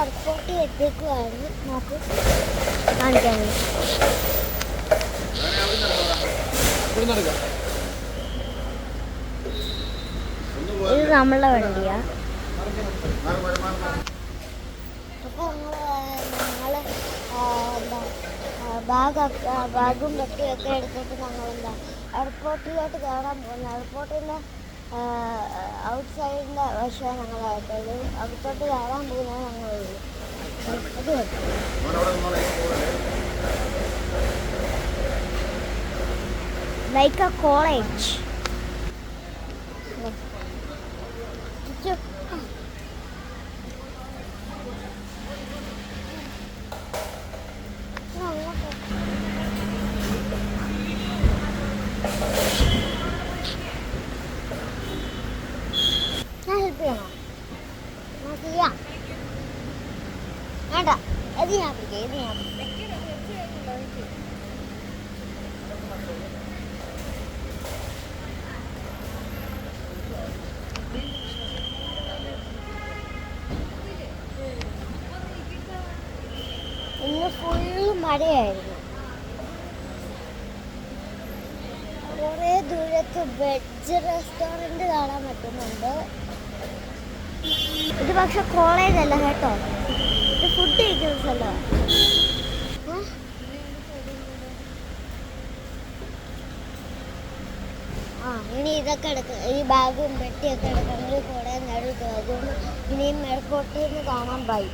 എയർപോർട്ടിൽ എത്തിക്കുകയാണ്. നോക്കൂ, കാണിക്കാൻ ഇത് നമ്മളുടെ വണ്ടിയാ. അപ്പോൾ ഞങ്ങൾ ബാഗും പെട്ടിയൊക്കെ എടുത്തിട്ട് ഞങ്ങളെന്താ എയർപോർട്ടിലോട്ട് കയറാൻ പോകുന്നത്. എയർപോർട്ടിൻ്റെ ഔട്ട് സൈഡിൻ്റെ വശമാണ് ഞങ്ങളായിട്ടുള്ളൂ. അകത്തോട്ട് കയറാൻ പോകുന്നത് ഞങ്ങളുള്ളൂ. അത് ലൈക്ക് എ കോളേജ്. ഞാൻ ഹെൽപ്പ് ചെയ്യണോ? ഞാൻ ചെയ്യാം. വേണ്ട, ഇത് ഞാൻ പിടിക്കാം. ഇന്ന് ഫുള്ള് മഴയായിരുന്നു. കുറേ ദൂരത്ത് വെജ് റെസ്റ്റോറൻറ്റ് കാണാൻ പറ്റുന്നുണ്ട്. ഇത് പക്ഷെ കോളേജ് അല്ല കേട്ടോ, ഇത് ഫുഡ് കഴിക്കുന്ന സ്ഥലമാണ്. ഇനി ഇതൊക്കെ എടുക്കുക, ഈ ബാഗും പെട്ടിയൊക്കെ എടുക്കണമെങ്കിൽ കുറേ നേരം അതുകൊണ്ട് ഇനിയും എയർപോർട്ടിൽ നിന്ന് കാണാൻ പോയി.